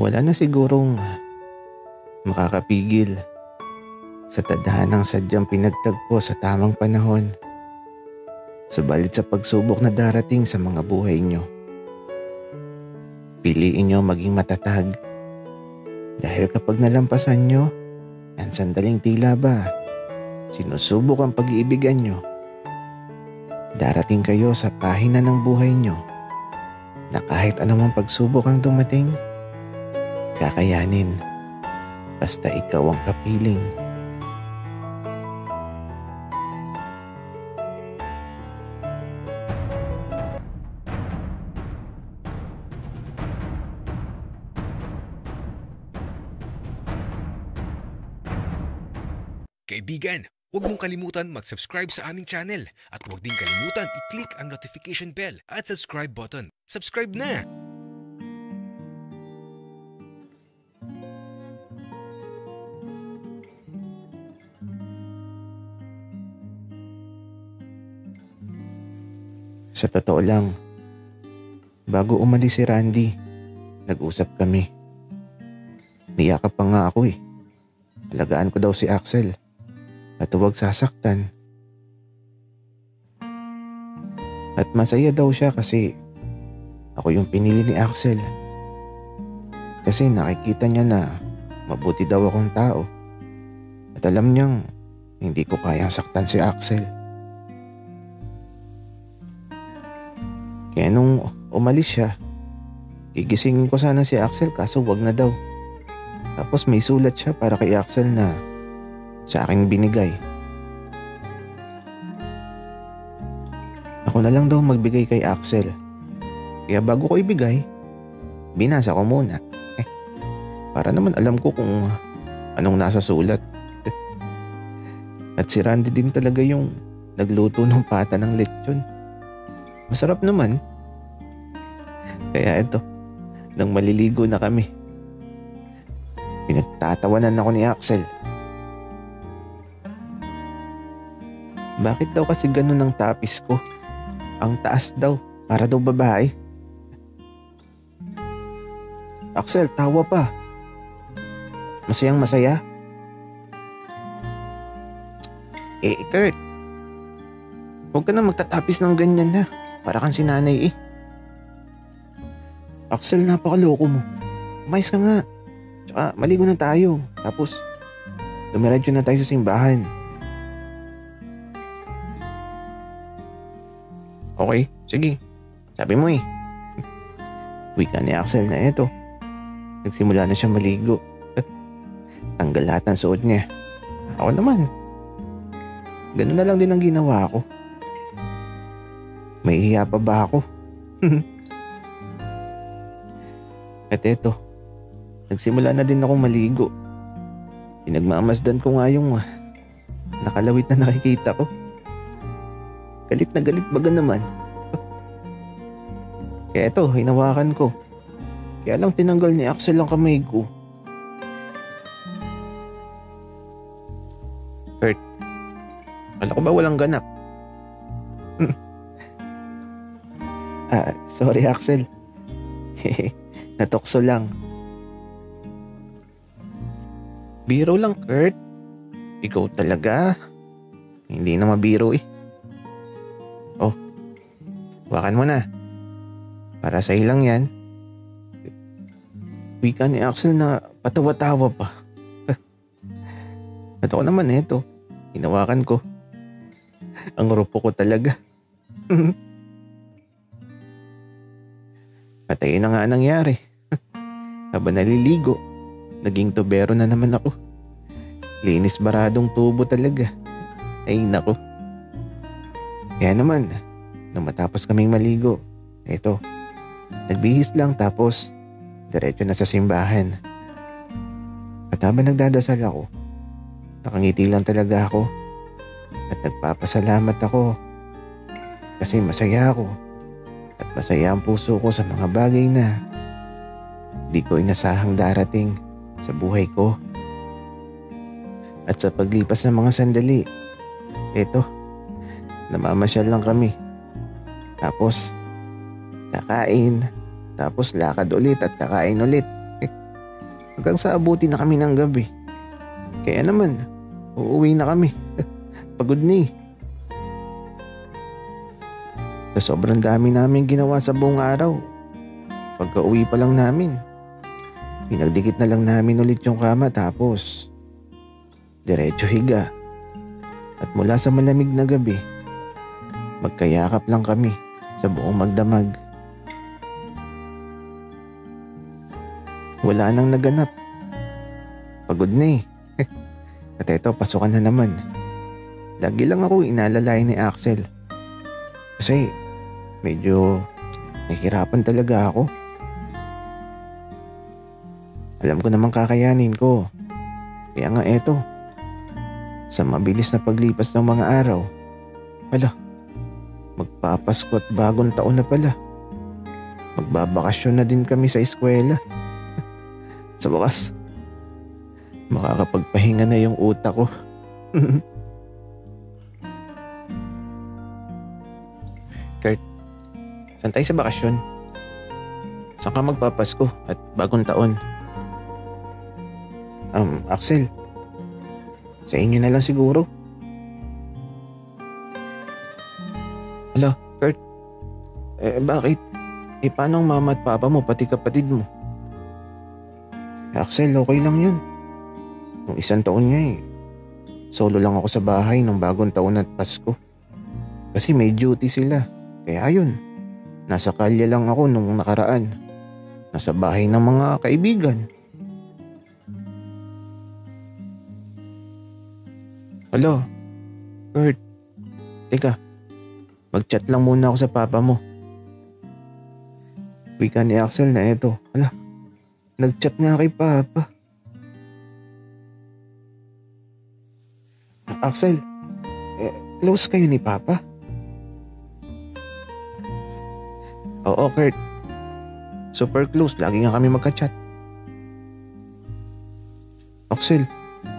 Wala na sigurong makakapigil sa tadhanang sadyang pinagtagpo sa tamang panahon. Subalit sa pagsubok na darating sa mga buhay nyo, piliin nyo maging matatag. Dahil kapag nalampasan nyo ang sandaling tila ba sinusubok ang pag-iibigan nyo, darating kayo sa pahina ng buhay nyo na kahit anumang pagsubok ang dumating, kakayanin basta ikaw ang kapiling. Kaibigan, huwag mong kalimutan mag-subscribe sa aming channel at huwag din kalimutan i-click ang notification bell at subscribe button. Subscribe na! Sa totoo lang, bago umalis si Randy, nag-usap kami. Niyakap pa nga ako eh. Alagaan ko daw si Axel at huwag sasaktan. At masaya daw siya kasi ako yung pinili ni Axel. Kasi nakikita niya na mabuti daw akong tao. At alam niyang hindi ko kayang saktan si Axel. Kaya nung umalis siya, gigisingin ko sana si Axel kaso wag na daw. Tapos may sulat siya para kay Axel na sa akin binigay. Ako na lang daw magbigay kay Axel. Kaya bago ko ibigay, binasa ko muna. Para naman alam ko kung anong nasa sulat. At si Randy din talaga yung nagluto ng pata ng lechon. Masarap naman. Kaya ito, nang maliligo na kami, pinagtatawanan ako ni Axel. Bakit daw kasi ganun ang tapis ko? Ang taas daw, para daw babae. Axel, tawa pa. Masayang masaya. Kurt, huwag ka na magtatapis ng ganyan na. Para kang sinanay eh. Axel, napakaloko mo. Umayos ka nga. Tsaka maligo na tayo. Tapos, dumiretso na tayo sa simbahan. Okay, sige. Sabi mo eh. Wika ni Axel na eto. Nagsimula na siya maligo. Tanggal lahat ng suot niya. Ako naman. Ganun na lang din ang ginawa ko. May hiya pa ba ako? At eto, nagsimula na din akong maligo. Pinagmamasdan ko nga yung nakalawit na nakikita ko. Galit na galit baga naman. Kaya eto, hinawakan ko. Kaya lang tinanggal ni Axel ang kamay ko. Kurt, kala ko ba walang ganap? Sorry Axel. Natokso lang. Biro lang, Kurt. Ikaw talaga. Hindi na mabiro eh. Oh, wakan mo na. Para sa'yo lang yan. Wika ni Axel na patawa-tawa pa. At ako naman eto, hinawakan ko. Ang rupo ko talaga. At ayun na nga nangyari. Habang naliligo, naging tubero na naman ako. Linis baradong tubo talaga. Ay nako. Kaya naman, nung matapos kaming maligo, eto, nagbihis lang tapos diretso na sa simbahan. At habang nagdadasal ako, nakangiti lang talaga ako at nagpapasalamat ako kasi masaya ako at masaya ang puso ko sa mga bagay na di ko inasahang darating sa buhay ko. At sa paglipas ng mga sandali, eto, namamasyal lang kami. Tapos, kakain. Tapos lakad ulit at kakain ulit. hanggang sa abuti na kami ng gabi. Kaya naman, uuwi na kami. Pagod na eh. Sa sobrang dami namin ginawa sa buong araw, pagka uwi pa lang namin, pinagdikit na lang namin ulit yung kama tapos diretso higa. At mula sa malamig na gabi, magkayakap lang kami sa buong magdamag. Wala nang naganap. Pagod na eh. At eto, pasukan na naman. Lagi lang ako inaalalayan ni Axel. Kasi medyo nahihirapan talaga ako. Alam ko namang kakayanin ko. Kaya nga eto, sa mabilis na paglipas ng mga araw, magpapasko at bagong taon na pala. Magbabakasyon na din kami sa eskwela. Sa wakas, makakapagpahinga na yung utak ko. Kurt, saan tayo sa bakasyon? Saan ka magpapasko at bagong taon? Axel, sa inyo na lang siguro. Hala, Kurt, bakit? Paano ang mama at papa mo pati kapatid mo? Axel, okay lang yun. Nung isang taon nga solo lang ako sa bahay nung bagong taon at Pasko. Kasi may duty sila. Kaya yun, nasa kalye lang ako nung nakaraan. Nasa bahay ng mga kaibigan. Hello, Kurt. Teka, mag-chat lang muna ako sa papa mo. Wika ni Axel na eto. Hala, nag-chat nga kay papa. Axel, close kayo ni papa? Oo, Kurt. Super close. Lagi nga kami magka-chat. Axel,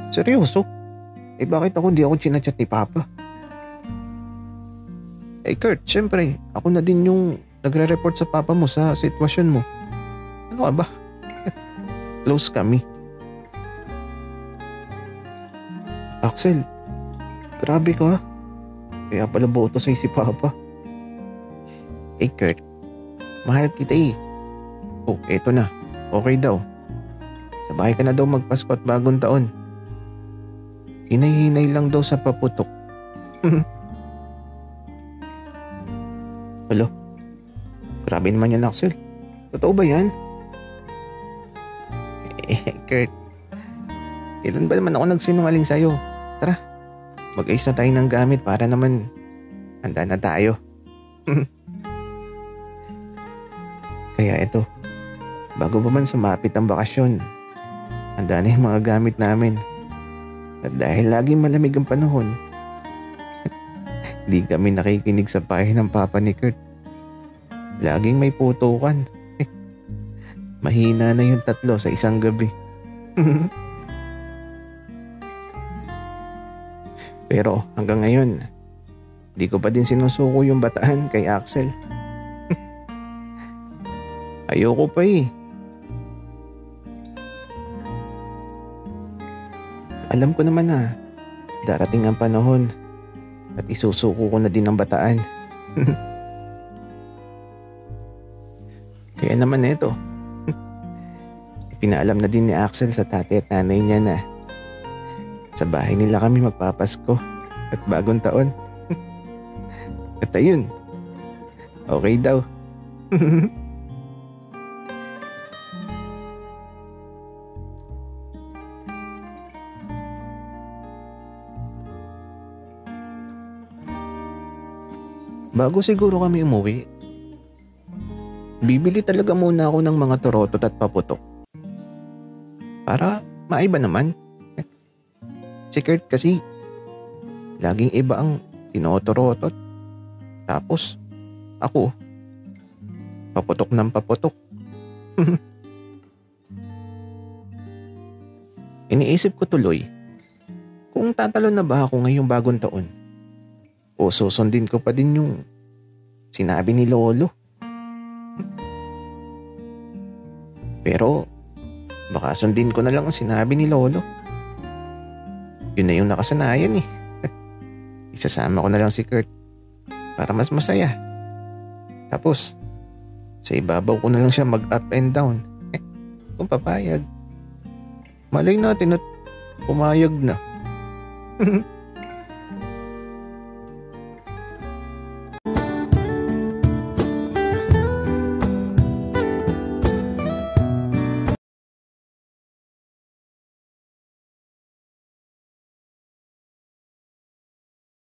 seryoso? Bakit ako di ako chinachat ni papa? Kurt, syempre, ako na din yung nagre-report sa papa mo sa sitwasyon mo. Ano ka ba? Close kami. Axel, grabe ka. Kaya pala boto sa'yo si papa. Kurt, mahal kita eh. Oh, eto na. Okay daw. Sa bahay ka na daw magpasko at bagong taon. Hinay-hinay lang daw sa paputok. Hello? Grabe naman yan, Axel. Totoo ba yan? Kurt, kailan ba naman ako nagsinungaling sa'yo? Tara, mag-ayos na tayo ng gamit para naman handa na tayo. Kaya eto, bago pa man sumapit ang bakasyon, handa na yung mga gamit namin. At dahil laging malamig ang panahon, di kami nakikinig sa payo ng papa ni Kurt. Laging may putukan. Mahina na yung 3 sa isang gabi. Pero hanggang ngayon, di ko pa din sinusuko yung bataan kay Axel. Ayoko pa eh. Alam ko naman na darating ang panahon at isusuko ko na din ang bataan. Kaya naman eto, pinaalam na din ni Axel sa tatay at nanay niya na sa bahay nila kami magpapasko at bagong taon. At ayun, okay daw. Bago siguro kami umuwi, bibili talaga muna ako ng mga torotot at paputok. Para maiba naman. Si Kurt kasi, laging iba ang tinotorotot. Tapos, ako, paputok ng paputok. Iniisip ko tuloy, kung tatalon na ba ako ngayong bagong taon, o susundin ko pa din yung sinabi ni Lolo. Pero Baka sundin ko na lang ang sinabi ni Lolo. Yun na yung nakasanayan eh. Isasama ko na lang si Kurt para mas masaya. Tapos, sa ibabaw ko na lang siya mag-up and down. Kung papayag. Malay natin at pumayag na.